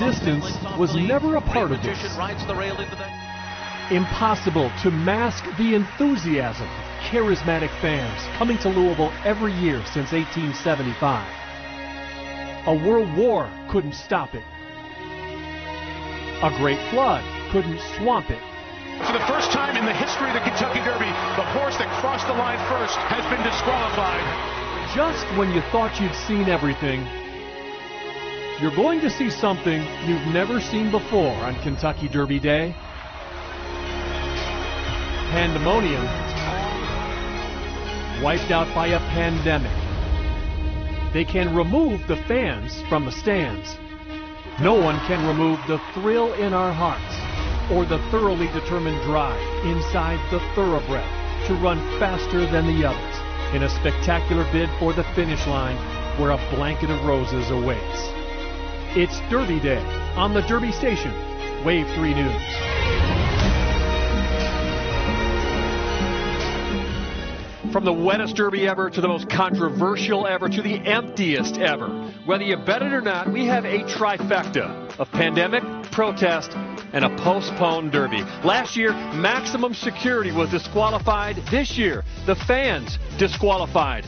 distance was never a part of this. Impossible to mask the enthusiasm of charismatic fans coming to Louisville every year since 1875. A world war couldn't stop it. A great flood couldn't swamp it. For the first time in the history of the Kentucky Derby, the horse that crossed the line first has been disqualified. Just when you thought you'd seen everything, you're going to see something you've never seen before on Kentucky Derby Day. Pandemonium wiped out by a pandemic. They can remove the fans from the stands. No one can remove the thrill in our hearts or the thoroughly determined drive inside the thoroughbred to run faster than the others in a spectacular bid for the finish line where a blanket of roses awaits. It's Derby Day on the Derby Station, Wave 3 News. From the wettest Derby ever to the most controversial ever to the emptiest ever. Whether you bet it or not, we have a trifecta of pandemic, protest, and a postponed Derby. Last year, maximum security was disqualified. This year, the fans disqualified.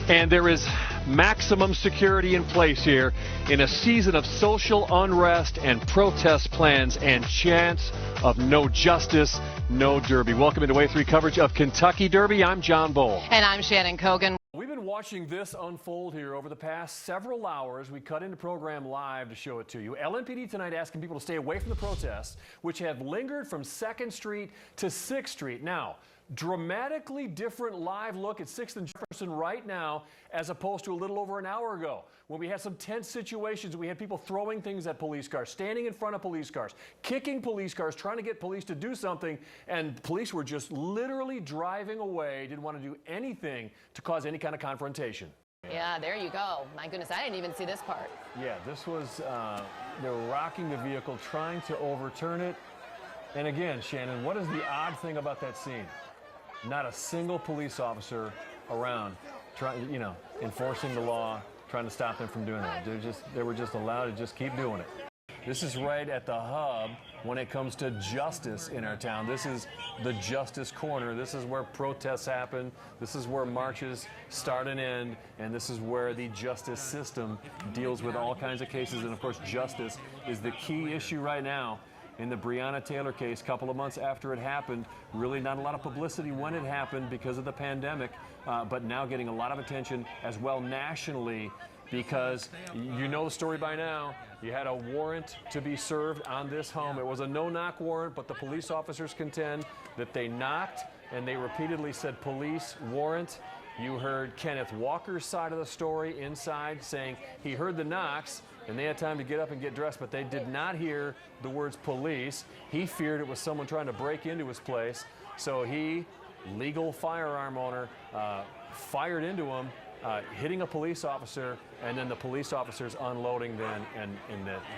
And there is maximum security in place here in a season of social unrest and protest plans and chance of no justice, no Derby. Welcome into Wave 3 coverage of Kentucky Derby. I'm John Boel. And I'm Shannon Kogan. We've been watching this unfold here over the past several hours. We cut into program live to show it to you. LNPD tonight asking people to stay away from the protests, which have lingered from 2nd Street to 6th Street. Now, dramatically different live look at 6th and Jefferson right now as opposed to a little over an hour ago when we had some tense situations. We had people throwing things at police cars, standing in front of police cars, kicking police cars, trying to get police to do something, and police were just literally driving away, didn't want to do anything to cause any kind of confrontation. Yeah, there you go. My goodness, I didn't even see this part. Yeah, this was, they were rocking the vehicle, trying to overturn it. And again, Shannon, what is the odd thing about that scene? Not a single police officer around trying, enforcing the law, trying to stop them from doing that. They were just allowed to just keep doing it. This is right at the hub when it comes to justice in our town. This is the Justice Corner. This is where protests happen. This is where marches start and end. And this is where the justice system deals with all kinds of cases. And of course, justice is the key issue right now. In the Breonna Taylor case, a couple of months after it happened, really not a lot of publicity when it happened because of the pandemic, but now getting a lot of attention as well nationally because you know the story by now. You had a warrant to be served on this home. It was a no-knock warrant, but the police officers contend that they knocked and they repeatedly said police warrant. You heard Kenneth Walker's side of the story inside saying he heard the knocks and they had time to get up and get dressed, but they did not hear the words police. He feared it was someone trying to break into his place, so he, legal firearm owner, fired into him, hitting a police officer, and then the police officers unloading then, and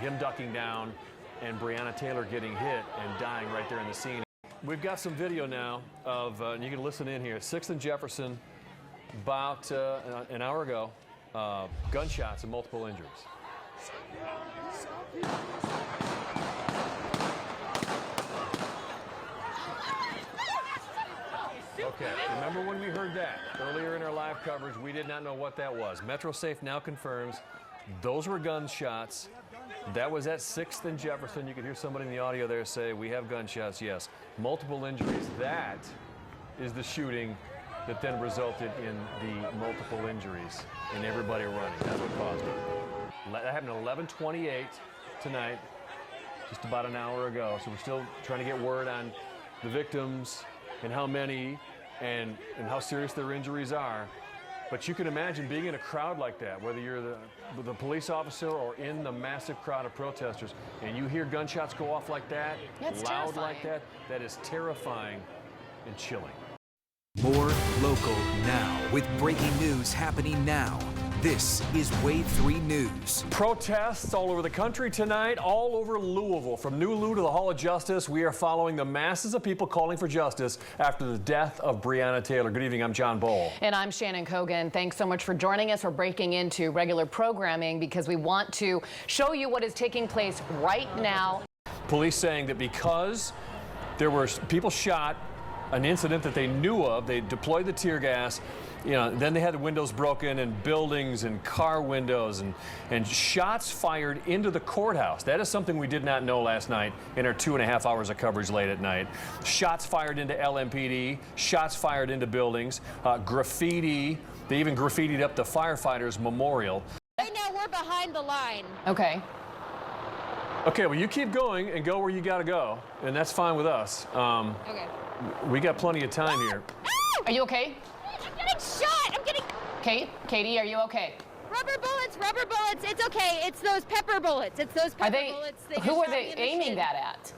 him ducking down, and Breonna Taylor getting hit and dying right there in the scene. We've got some video now of, and you can listen in here, 6th and Jefferson, about an hour ago, gunshots and multiple injuries. Okay, remember when we heard that earlier in our live coverage? We did not know what that was. MetroSafe now confirms those were gunshots. That was at 6th and Jefferson. You could hear somebody in the audio there say, we have gunshots, yes. Multiple injuries. That is the shooting that then resulted in the multiple injuries and everybody running. That's what caused it. That happened at 11:28 tonight, just about an hour ago. So we're still trying to get word on the victims and how many and how serious their injuries are. But you can imagine being in a crowd like that, whether you're the police officer or in the massive crowd of protesters, and you hear gunshots go off like that, That's loud terrifying. like that, that is terrifying and chilling. More local now with breaking news happening now. This is Wave 3 News. Protests all over the country tonight, all over Louisville. From New Lou to the Hall of Justice, we are following the masses of people calling for justice after the death of Breonna Taylor. Good evening, I'm John Boel. And I'm Shannon Cogan. Thanks so much for joining us. We're breaking into regular programming because we want to show you what is taking place right now. Police saying that because there were people shot, an incident that they knew of, they deployed the tear gas. Then they had the windows broken and buildings and car windows and shots fired into the courthouse. That is something we did not know last night in our 2.5 hours of coverage late at night. Shots fired into LMPD, shots fired into buildings, graffiti. They even graffitied up the firefighters' memorial. Right now we're behind the line. Okay. Okay, well, you keep going and go where you got to go, and that's fine with us. Okay. We got plenty of time here. Are you okay? I'm getting shot. I'm getting... Katie, are you okay? Rubber bullets, rubber bullets. It's okay. It's those pepper bullets. It's those pepper bullets. Who are they aiming that at?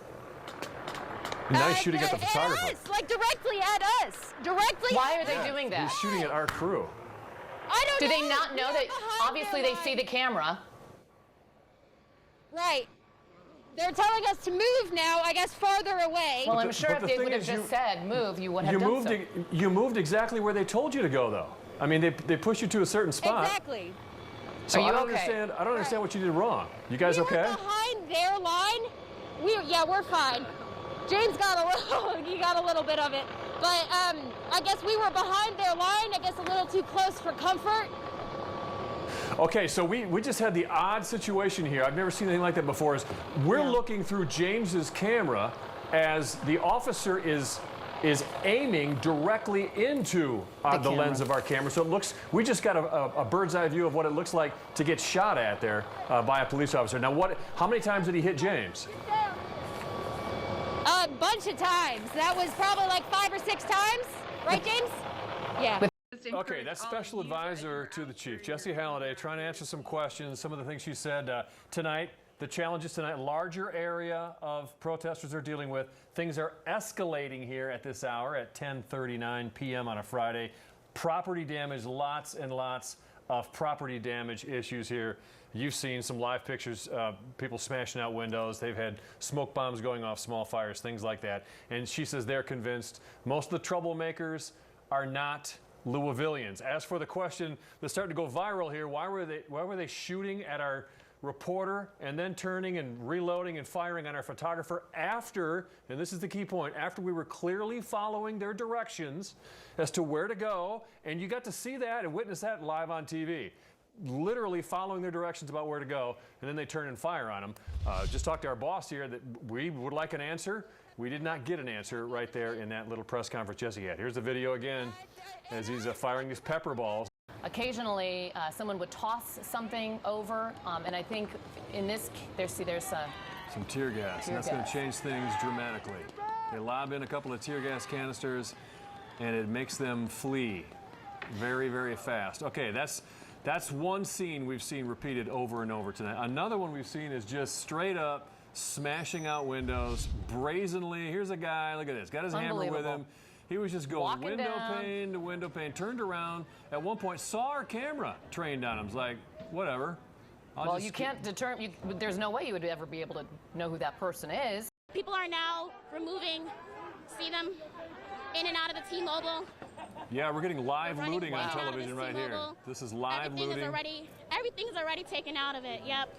Nice shooting at the photographer. At us, like directly at us. Directly. Why are they doing that? He's shooting at our crew. I don't know. Do they not know that obviously they see the camera? Right. They're telling us to move now, I guess, farther away. Well, I'm sure if they would have just said move, you would have done so. You moved exactly where they told you to go, though. I mean, they pushed you to a certain spot. Exactly. So Are you I don't okay? understand. I don't understand what you did wrong. You guys we okay? Were behind their line. Yeah, we're fine. James got a little bit of it, but I guess we were behind their line. I guess a little too close for comfort. Okay, so we just had the odd situation here. I've never seen anything like that before. We're looking through James's camera as the officer is aiming directly into the lens of our camera. So it looks, we just got a bird's eye view of what it looks like to get shot at there by a police officer. Now, how many times did he hit James? A bunch of times. That was probably like 5 or 6 times, right, James? Yeah. Okay, that's Special Advisor to the Chief, Jesse Halliday, trying to answer some questions. Some of the things she said tonight, the challenges tonight, larger area of protesters are dealing with. Things are escalating here at this hour at 10:39 p.m. on a Friday. Property damage, lots and lots of property damage issues here. You've seen some live pictures, people smashing out windows. They've had smoke bombs going off, small fires, things like that. And she says they're convinced most of the troublemakers are not Louisvillians. As for the question that's starting to go viral here, why were they shooting at our reporter and then turning and reloading and firing on our photographer after, and this is the key point, after we were clearly following their directions as to where to go, and you got to see that and witness that live on TV. Literally following their directions about where to go, and then they turn and fire on them. Just talked to our boss here that we would like an answer. We did not get an answer right there in that little press conference Jesse had. Here's the video again as he's firing these pepper balls. Occasionally, someone would toss something over, and I think in this, there's some tear gas, and that's going to change things dramatically. They lob in a couple of tear gas canisters, and it makes them flee very, very fast. Okay, that's one scene we've seen repeated over and over tonight. Another one we've seen is just straight up smashing out windows brazenly. Here's a guy, look at this, got his hammer with him. He was just going window pane to window pane, turned around, at one point saw our camera trained on him. It's like, whatever. Well, you can't determine, there's no way you would ever be able to know who that person is. People are now removing, see them in and out of the T-Mobile. Yeah, we're getting live looting on television right here. This is live looting. Everything is already taken out of it, yep.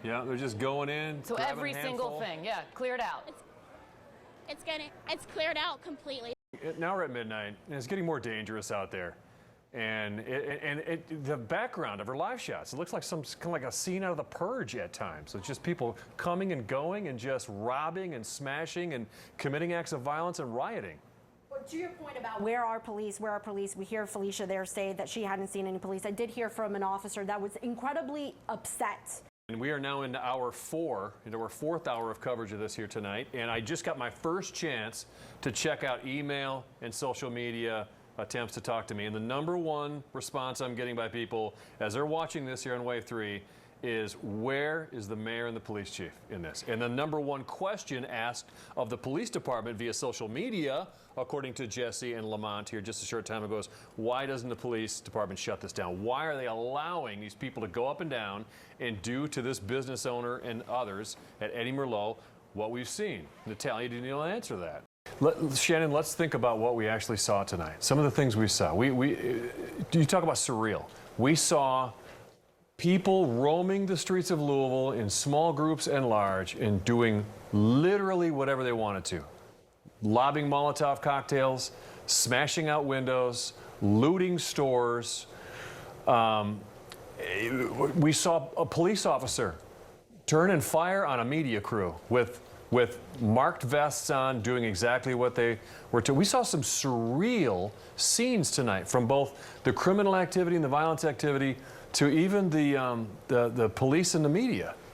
Yeah, they're just going in. So every single thing, yeah, cleared out. It's cleared out completely. Now we're at midnight, and it's getting more dangerous out there. And the background of her live shots, it looks like kind of like a scene out of The Purge at times. It's just people coming and going and just robbing and smashing and committing acts of violence and rioting. Well, to your point about where are police, we hear Felicia there say that she hadn't seen any police. I did hear from an officer that was incredibly upset. And we are now into our fourth hour of coverage of this here tonight. And I just got my first chance to check out email and social media attempts to talk to me. And the number one response I'm getting by people as they're watching this here on Wave 3 is where is the mayor and the police chief in this? And the number one question asked of the police department via social media, according to Jesse and Lamont here just a short time ago, is why doesn't the police department shut this down? Why are they allowing these people to go up and down and do to this business owner and others at Eddie Merlot what we've seen? Natalia, didn't you answer that? Shannon, let's think about what we actually saw tonight. Some of the things we saw. You talk about surreal. We saw people roaming the streets of Louisville in small groups and large and doing literally whatever they wanted to. Lobbing Molotov cocktails, smashing out windows, looting stores. We saw a police officer turn and fire on a media crew with marked vests on, doing exactly what they were to. We saw some surreal scenes tonight from both the criminal activity and the violence activity to even the police and the media.